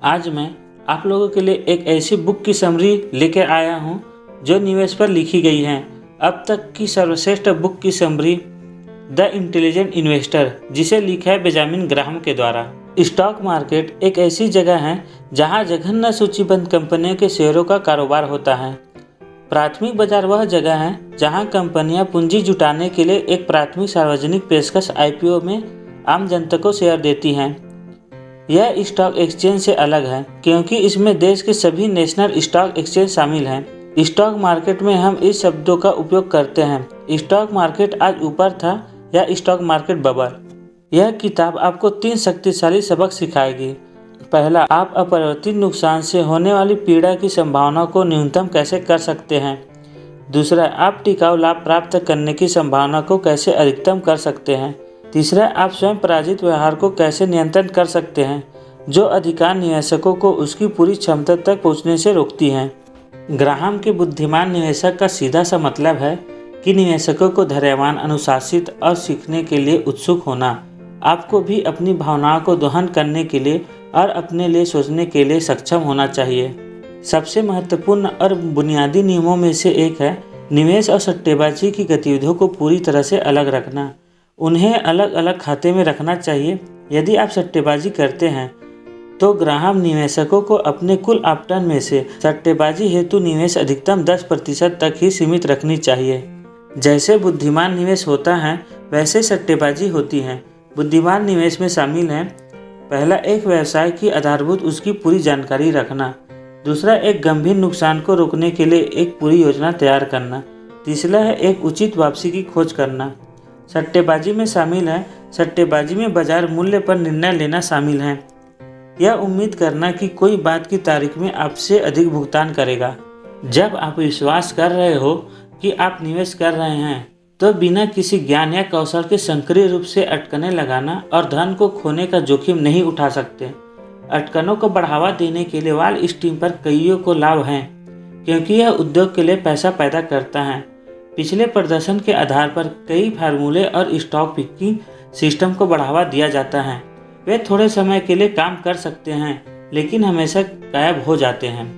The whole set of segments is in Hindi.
आज मैं आप लोगों के लिए एक ऐसी बुक की समरी लेकर आया हूं जो निवेश पर लिखी गई है। अब तक की सर्वश्रेष्ठ बुक की समरी द इंटेलिजेंट इन्वेस्टर, जिसे लिखा है बेंजामिन ग्राहम के द्वारा। स्टॉक मार्केट एक ऐसी जगह है जहां जघन्य सूचीबद्ध कंपनियों के शेयरों का कारोबार होता है। प्राथमिक बाजार वह जगह है जहां कंपनियां पूंजी जुटाने के लिए एक प्राथमिक सार्वजनिक पेशकश IPO में आम जनता को शेयर देती हैं। यह स्टॉक एक्सचेंज से अलग है क्योंकि इसमें देश के सभी नेशनल स्टॉक एक्सचेंज शामिल हैं। स्टॉक मार्केट में हम इस शब्दों का उपयोग करते हैं। स्टॉक मार्केट आज ऊपर था या स्टॉक मार्केट बबल। यह किताब आपको 3 शक्तिशाली सबक सिखाएगी। पहला, आप अपरिवर्तित नुकसान से होने वाली पीड़ा की संभावना को न्यूनतम कैसे कर सकते हैं। दूसरा, आप टिकाऊ लाभ प्राप्त करने की संभावना को कैसे अधिकतम कर सकते हैं। तीसरा, आप स्वयं पराजित व्यवहार को कैसे नियंत्रण कर सकते हैं जो अधिकांश निवेशकों को उसकी पूरी क्षमता तक पहुंचने से रोकती हैं। ग्राहम के बुद्धिमान निवेशक का सीधा सा मतलब है कि निवेशकों को धैर्यवान, अनुशासित और सीखने के लिए उत्सुक होना। आपको भी अपनी भावनाओं को दोहन करने के लिए और अपने लिए सोचने के लिए सक्षम होना चाहिए। सबसे महत्वपूर्ण और बुनियादी नियमों में से एक है निवेश और सट्टेबाजी की गतिविधियों को पूरी तरह से अलग रखना। उन्हें अलग अलग खाते में रखना चाहिए। यदि आप सट्टेबाजी करते हैं तो ग्राहम निवेशकों को अपने कुल आवंटन में से सट्टेबाजी हेतु निवेश अधिकतम 10% तक ही सीमित रखनी चाहिए। जैसे बुद्धिमान निवेश होता है वैसे सट्टेबाजी होती है। बुद्धिमान निवेश में शामिल हैं: पहला, एक व्यवसाय की आधारभूत उसकी पूरी जानकारी रखना। दूसरा, एक गंभीर नुकसान को रोकने के लिए एक पूरी योजना तैयार करना। तीसरा है एक उचित वापसी की खोज करना। सट्टेबाजी में शामिल है: सट्टेबाजी में बाजार मूल्य पर निर्णय लेना शामिल है। यह उम्मीद करना कि कोई बाद की तारीख में आपसे अधिक भुगतान करेगा। जब आप विश्वास कर रहे हो कि आप निवेश कर रहे हैं तो बिना किसी ज्ञान या कौशल के सक्रिय रूप से अटकनें लगाना और धन को खोने का जोखिम नहीं उठा सकते। अटकनों को बढ़ावा देने के लिए वॉल स्ट्रीट पर कईयों को लाभ हैं क्योंकि यह उद्योग के लिए पैसा पैदा करता है। पिछले प्रदर्शन के आधार पर कई फार्मूले और स्टॉक पिकिंग सिस्टम को बढ़ावा दिया जाता है। वे थोड़े समय के लिए काम कर सकते हैं लेकिन हमेशा गायब हो जाते हैं।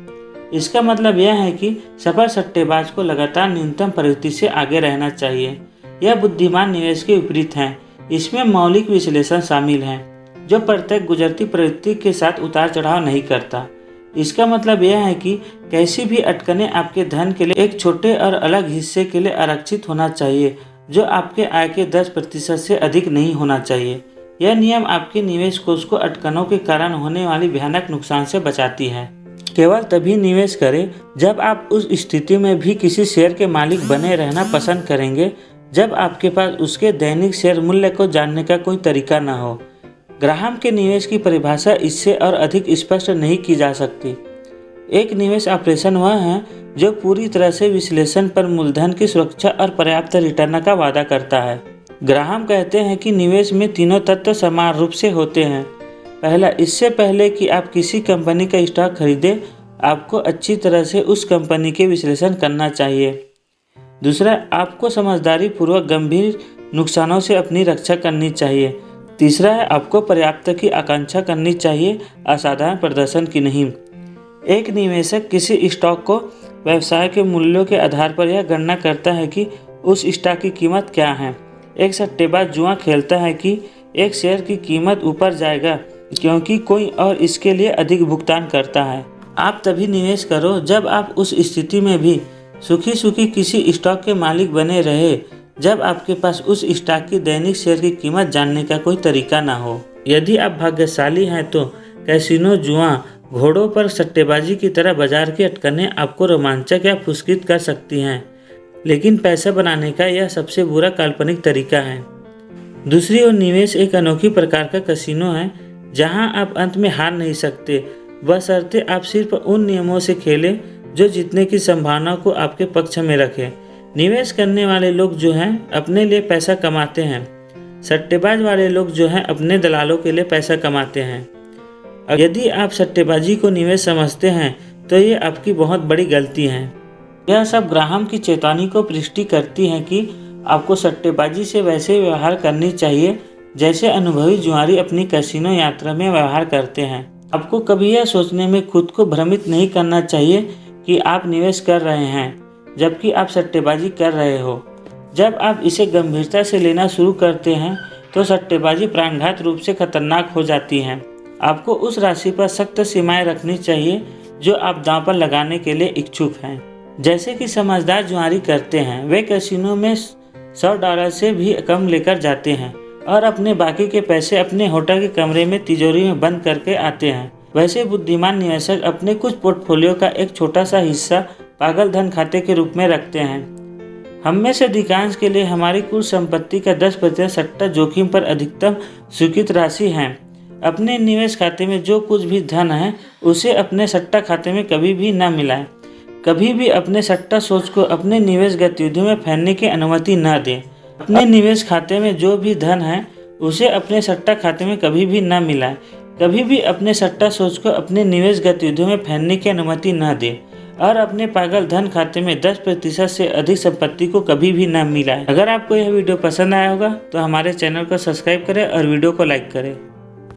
इसका मतलब यह है कि सफल सट्टेबाज को लगातार न्यूनतम प्रवृत्ति से आगे रहना चाहिए। यह बुद्धिमान निवेश के विपरीत है। इसमें मौलिक विश्लेषण शामिल है जो प्रत्येक गुजरती प्रवृत्ति के साथ उतार चढ़ाव नहीं करता। इसका मतलब यह है कि कैसी भी अटकनें आपके धन के लिए एक छोटे और अलग हिस्से के लिए आरक्षित होना चाहिए जो आपके आय के 10% से अधिक नहीं होना चाहिए। यह नियम आपके निवेश कोष को अटकनों के कारण होने वाली भयानक नुकसान से बचाती है। केवल तभी निवेश करें जब आप उस स्थिति में भी किसी शेयर के मालिक बने रहना पसंद करेंगे जब आपके पास उसके दैनिक शेयर मूल्य को जानने का कोई तरीका न हो। ग्राहम के निवेश की परिभाषा इससे और अधिक स्पष्ट नहीं की जा सकती। एक निवेश ऑपरेशन वह है जो पूरी तरह से विश्लेषण पर मूलधन की सुरक्षा और पर्याप्त रिटर्न का वादा करता है। ग्राहम कहते हैं कि निवेश में तीनों तत्व समान रूप से होते हैं। पहला, इससे पहले कि आप किसी कंपनी का स्टॉक खरीदें आपको अच्छी तरह से उस कंपनी के विश्लेषण करना चाहिए। दूसरा, आपको समझदारी पूर्वक गंभीर नुकसानों से अपनी रक्षा करनी चाहिए। तीसरा है आपको पर्याप्त की आकांक्षा करनी चाहिए, असाधारण प्रदर्शन की नहीं। एक निवेशक किसी स्टॉक को व्यवसाय के मूल्यों के आधार पर यह गणना करता है कि उस स्टॉक की कीमत क्या है। एक सट्टेबाज जुआ खेलता है कि एक शेयर की कीमत ऊपर जाएगा क्योंकि कोई और इसके लिए अधिक भुगतान करता है। आप तभी निवेश करो जब आप उस स्थिति में भी सुखी सुखी किसी स्टॉक के मालिक बने रहे जब आपके पास उस स्टॉक की दैनिक शेयर की कीमत जानने का कोई तरीका ना हो। यदि आप भाग्यशाली हैं तो कैसीनो, जुआ, घोड़ों पर सट्टेबाजी की तरह बाजार की अटकनें आपको रोमांचक या पुरस्कृत कर सकती हैं, लेकिन पैसा बनाने का यह सबसे बुरा काल्पनिक तरीका है। दूसरी ओर निवेश एक अनोखी प्रकार का कैसीनो है जहां आप अंत में हार नहीं सकते, बशर्ते आप सिर्फ उन नियमों से खेलें जो जीतने की संभावना को आपके पक्ष में रखें। निवेश करने वाले लोग जो हैं अपने लिए पैसा कमाते हैं, सट्टेबाज वाले लोग जो हैं अपने दलालों के लिए पैसा कमाते हैं। यदि आप सट्टेबाजी को निवेश समझते हैं तो ये आपकी बहुत बड़ी गलती है। यह सब ग्राहम की चेतावनी को पुष्टि करती है कि आपको सट्टेबाजी से वैसे व्यवहार करनी चाहिए जैसे अनुभवी जुआरी अपनी कैसीनो यात्रा में व्यवहार करते हैं। आपको कभी यह सोचने में खुद को भ्रमित नहीं करना चाहिए कि आप निवेश कर रहे हैं जबकि आप सट्टेबाजी कर रहे हो। जब आप इसे गंभीरता से लेना शुरू करते हैं तो सट्टेबाजी प्राणघात रूप से खतरनाक हो जाती है। आपको उस राशि पर सख्त सीमाएं रखनी चाहिए जो आप दांव पर लगाने के लिए इच्छुक हैं। जैसे कि समझदार जुआरी करते हैं, वे कैसीनो में $100 से भी कम लेकर जाते हैं और अपने बाकी के पैसे अपने होटल के कमरे में तिजोरी में बंद करके आते हैं। वैसे बुद्धिमान निवेशक अपने कुछ पोर्टफोलियो का एक छोटा सा हिस्सा पागल धन खाते के रूप में रखते हैं। हम में से अधिकांश के लिए हमारी कुल संपत्ति का 10% सट्टा जोखिम पर अधिकतम स्वीकृत राशि है। अपने निवेश खाते में जो कुछ भी धन है उसे अपने सट्टा खाते में कभी भी न मिलाएं। कभी भी अपने सट्टा सोच को अपने निवेश गतिविधियों में फैलने की अनुमति न दें। अपने निवेश खाते में जो भी धन है उसे अपने सट्टा खाते में कभी भी न मिलाएं। कभी भी अपने सट्टा सोच को अपने निवेश गतिविधियों में फैलने की अनुमति न दें और अपने पागल धन खाते में 10% से अधिक संपत्ति को कभी भी न मिलाएं। अगर आपको यह वीडियो पसंद आया होगा तो हमारे चैनल को सब्सक्राइब करें और वीडियो को लाइक करें।